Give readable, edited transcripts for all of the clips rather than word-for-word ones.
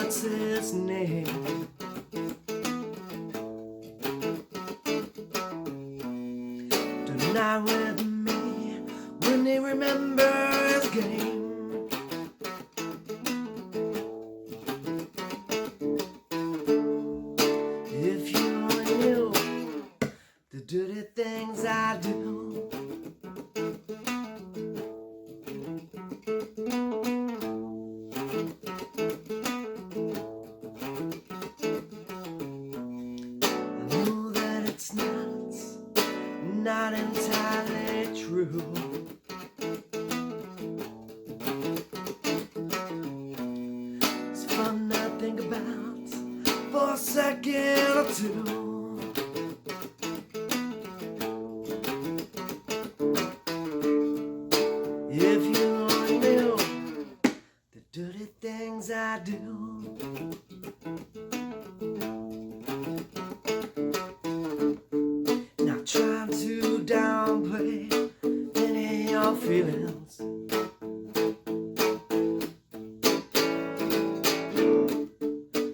what's his name? Tonight with me when he remembers game. If you only knew the dirty things I do. I know that it's not entirely true. It's fun to think about for a second or two. If you only knew the dirty things I do. Not trying to downplay any of your feelings.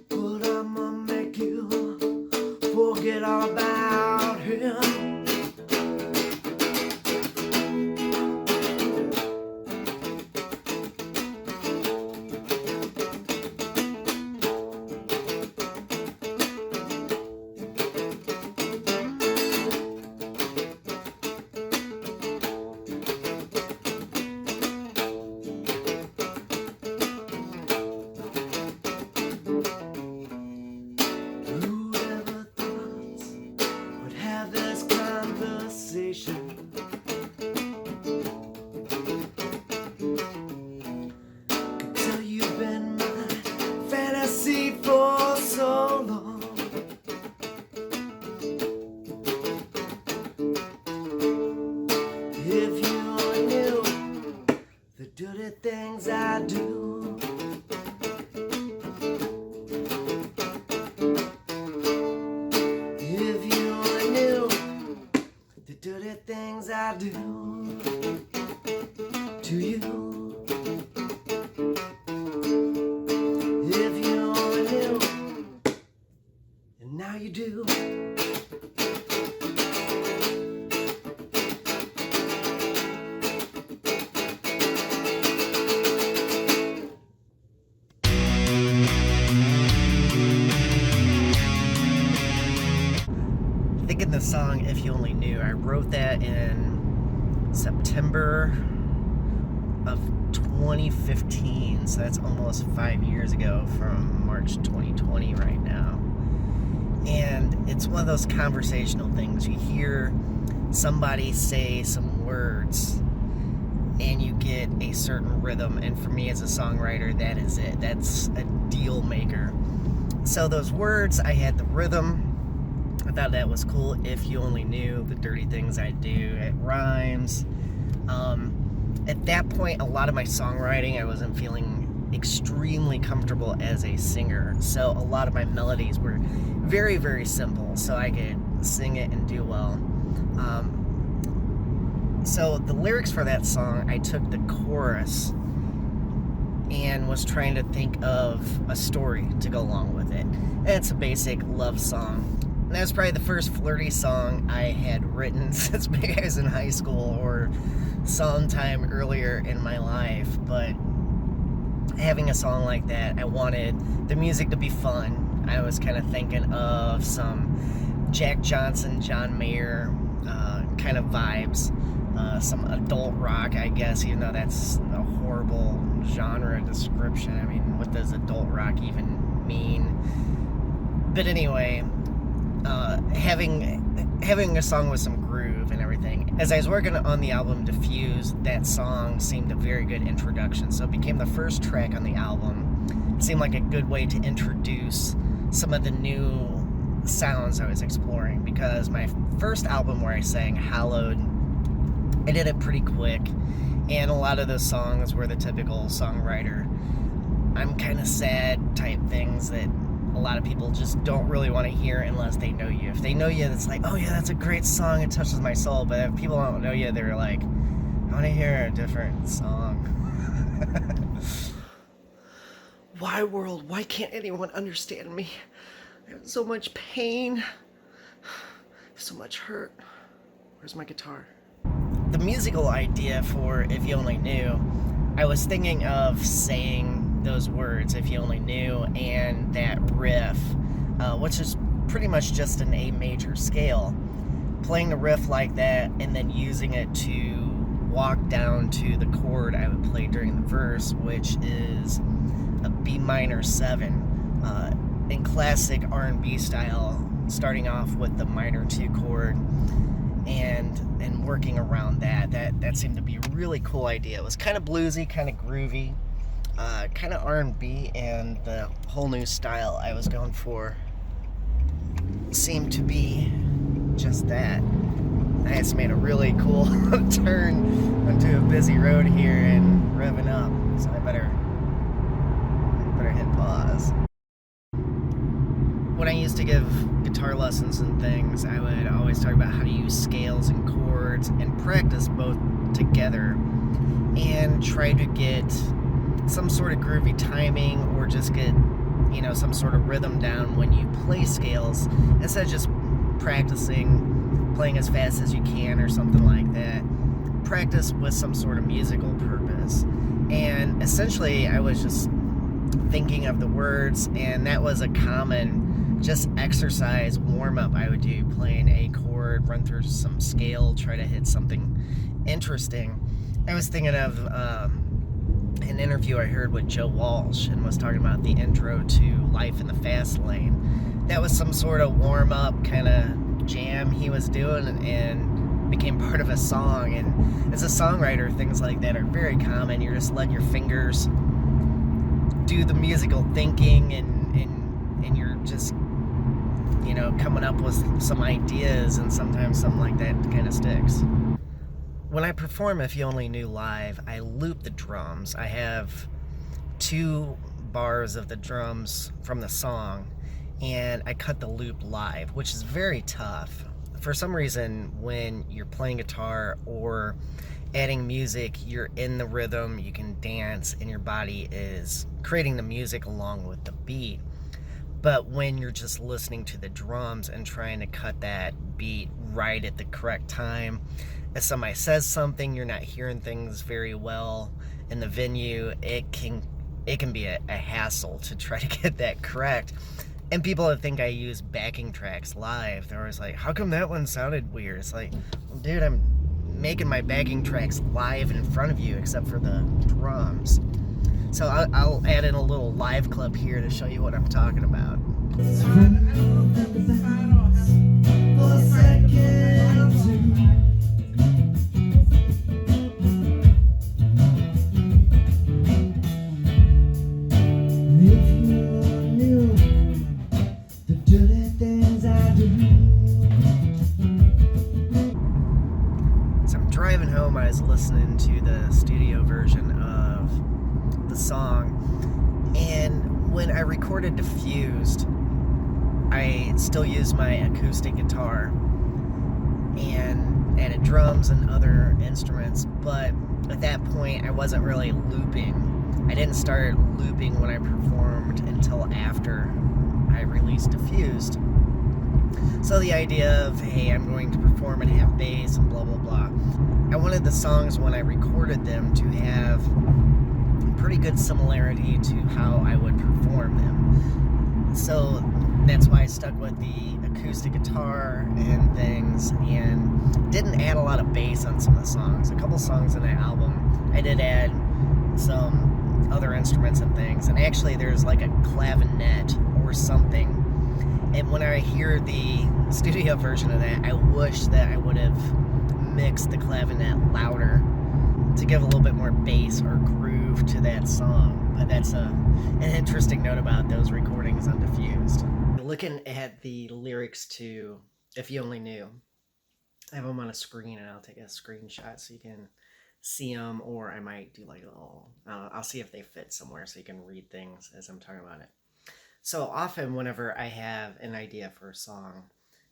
But I'ma make you forget all about him. Whoever thought would have this conversation? Could tell you've been my fantasy for so long. If you only knew the dirty things I do. If you only knew the dirty things I do to you. If you only knew, and now you do. Thinking the song If You Only Knew, I wrote that in September of 2015, so that's almost 5 years ago from March 2020 right now. And it's one of those conversational things. You hear somebody say some words and you get a certain rhythm, and for me as a songwriter, that is it. That's a deal maker. So those words, I had the rhythm. I thought that was cool. If you only knew the dirty things I do. It rhymes. At that point, a lot of my songwriting, I wasn't feeling extremely comfortable as a singer. So a lot of my melodies were very, very simple, so I could sing it and do well. So the lyrics for that song, I took the chorus and was trying to think of a story to go along with it. And it's a basic love song. And that was probably the first flirty song I had written since maybe I was in high school or sometime earlier in my life. But having a song like that, I wanted the music to be fun. I was kind of thinking of some Jack Johnson, John Mayer kind of vibes. Some adult rock, I guess, even though that's a horrible genre description. I mean, what does adult rock even mean? But anyway, having a song with some groove and everything. As I was working on the album Diffuse, that song seemed a very good introduction. So it became the first track on the album. It seemed like a good way to introduce some of the new sounds I was exploring, because my first album where I sang Hallowed, I did it pretty quick, and a lot of those songs were the typical songwriter, I'm kind of sad type things that a lot of people just don't really want to hear unless they know you. If they know you, it's like, oh yeah, that's a great song, it touches my soul. But if people don't know you, they're like, I want to hear a different song. Why, world, why can't anyone understand me? I have so much pain, so much hurt. Where's my guitar? The musical idea for If You Only Knew, I was thinking of saying those words, If You Only Knew, and that riff, which is pretty much just an A major scale. Playing the riff like that and then using it to walk down to the chord I would play during the verse, which is a B minor 7, in classic R&B style, starting off with the minor 2 chord and working around that seemed to be a really cool idea. It was kind of bluesy, kind of groovy, kind of R&B, and the whole new style I was going for seemed to be just that. I just made a really cool turn onto a busy road here and revving up, so I better hit pause. When I used to give guitar lessons and things, I would always talk about how to use scales and chords and practice both together and try to get some sort of groovy timing or just get, some sort of rhythm down when you play scales instead of just practicing playing as fast as you can or something like that. Practice with some sort of musical purpose. And essentially, I was just thinking of the words, and that was a common just exercise warm-up I would do, playing a chord, run through some scale, try to hit something interesting. I was thinking of an interview I heard with Joe Walsh, and was talking about the intro to Life in the Fast Lane. That was some sort of warm-up kind of jam he was doing, and became part of a song. And as a songwriter, things like that are very common. You're just letting your fingers do the musical thinking, and you're just coming up with some ideas, and sometimes something like that kind of sticks. When I perform If You Only Knew live, I loop the drums. I have 2 bars of the drums from the song, and I cut the loop live, which is very tough. For some reason, when you're playing guitar or adding music, you're in the rhythm, you can dance, and your body is creating the music along with the beat. But when you're just listening to the drums and trying to cut that beat right at the correct time, if somebody says something, you're not hearing things very well in the venue, it can be a hassle to try to get that correct. And people that think I use backing tracks live, they're always like, how come that one sounded weird? It's like, well, dude, I'm making my backing tracks live in front of you, except for the drums. So I'll add in a little live clip here to show you what I'm talking about. So I'm driving home, I was listening to the studio version of the song, and when I recorded Diffused, I still used my acoustic guitar and added drums and other instruments, but at that point I wasn't really looping. I didn't start looping when I performed until after I released Diffused. So the idea of, hey, I'm going to perform and have bass and blah blah blah, I wanted the songs when I recorded them to have pretty good similarity to how I would perform them. So that's why I stuck with the acoustic guitar and things, and didn't add a lot of bass on some of the songs. A couple songs in the album, I did add some other instruments and things, and actually there's like a clavinet or something. And when I hear the studio version of that, I wish that I would have mixed the clavinet louder to give a little bit more bass or groove to that song. But that's an interesting note about those recordings on Diffused. Looking at the lyrics to If You Only Knew, I have them on a screen, and I'll take a screenshot so you can see them, or I might do like a little, I'll see if they fit somewhere so you can read things as I'm talking about it. So often whenever I have an idea for a song,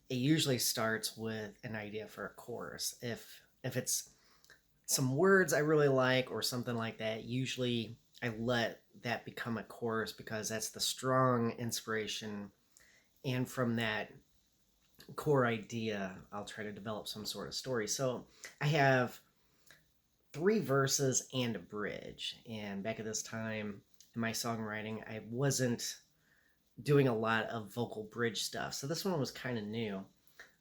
it usually starts with an idea for a chorus. If it's some words I really like or something like that, usually I let that become a chorus because that's the strong inspiration. And from that core idea, I'll try to develop some sort of story. So I have 3 verses and a bridge. And back at this time in my songwriting, I wasn't doing a lot of vocal bridge stuff. So this one was kind of new.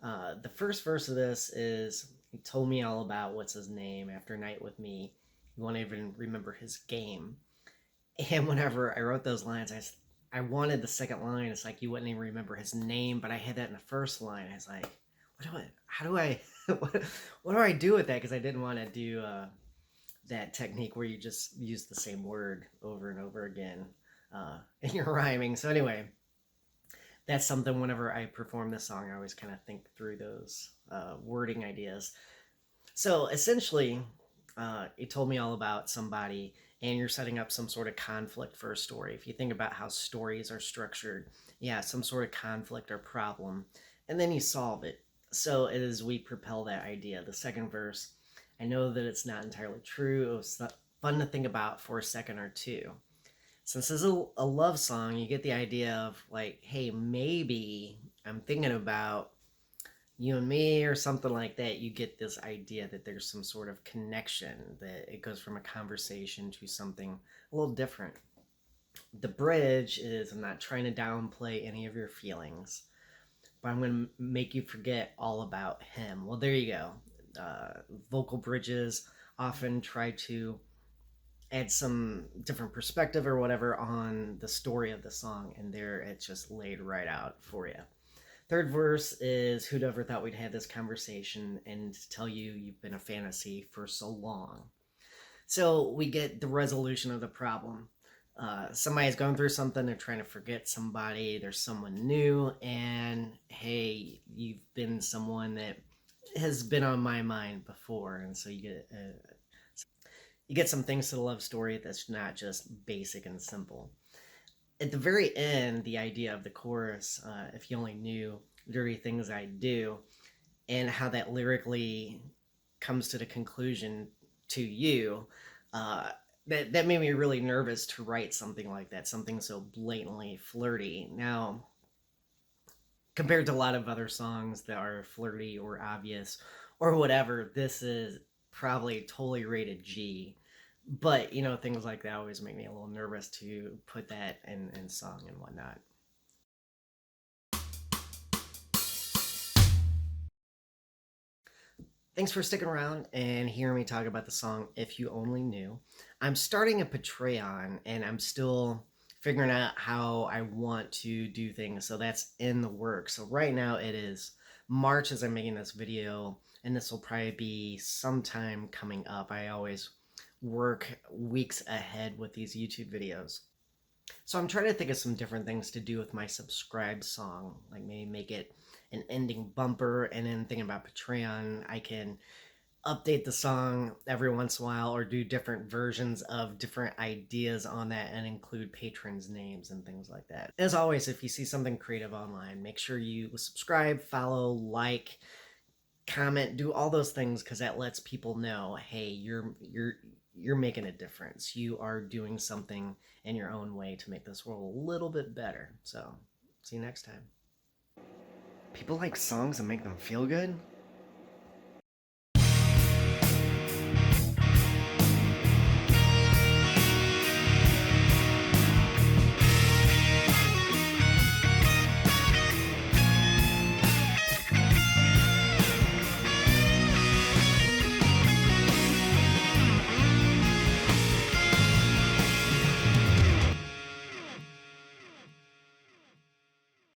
The first verse of this is, he told me all about what's his name after a night with me. He won't even remember his game. And whenever I wrote those lines, I wanted the second line. It's like you wouldn't even remember his name, but I had that in the first line. I was like, how do I, what do I do with that? Because I didn't want to do that technique where you just use the same word over and over again in your rhyming. So anyway, that's something whenever I perform this song, I always kind of think through those wording ideas. So essentially, it told me all about somebody, and you're setting up some sort of conflict for a story. If you think about how stories are structured, yeah, some sort of conflict or problem, and then you solve it. So as we propel that idea, the second verse, I know that it's not entirely true. It was fun to think about for a second or two. Since this is a love song, you get the idea of like, hey, maybe I'm thinking about you and me or something like that. You get this idea that there's some sort of connection, that it goes from a conversation to something a little different. The bridge is, I'm not trying to downplay any of your feelings, but I'm going to make you forget all about him. Well, there you go. Vocal bridges often try to add some different perspective or whatever on the story of the song, and there it's just laid right out for you. Third verse is, who'd ever thought we'd have this conversation and tell you you've been a fantasy for so long. So we get the resolution of the problem. Somebody's going through something, they're trying to forget somebody, there's someone new, and hey, you've been someone that has been on my mind before, and so you get some things to the love story that's not just basic and simple. At the very end, the idea of the chorus, if you only knew dirty things I do, and how that lyrically comes to the conclusion to you, that made me really nervous to write something like that, something so blatantly flirty. Now, compared to a lot of other songs that are flirty or obvious or whatever, this is probably totally rated G. But, things like that always make me a little nervous to put that in song and whatnot. Thanks for sticking around and hearing me talk about the song If You Only Knew. I'm starting a Patreon and I'm still figuring out how I want to do things, so that's in the works. So right now it is March as I'm making this video, and this will probably be sometime coming up. I always work weeks ahead with these YouTube videos. So I'm trying to think of some different things to do with my subscribe song, like maybe make it an ending bumper, and then thinking about Patreon, I can update the song every once in a while or do different versions of different ideas on that and include patrons' names and things like that. As always, if you see something creative online, make sure you subscribe, follow, like, comment, do all those things, because that lets people know, hey, you're making a difference. You are doing something in your own way to make this world a little bit better. So, see you next time. People like songs that make them feel good?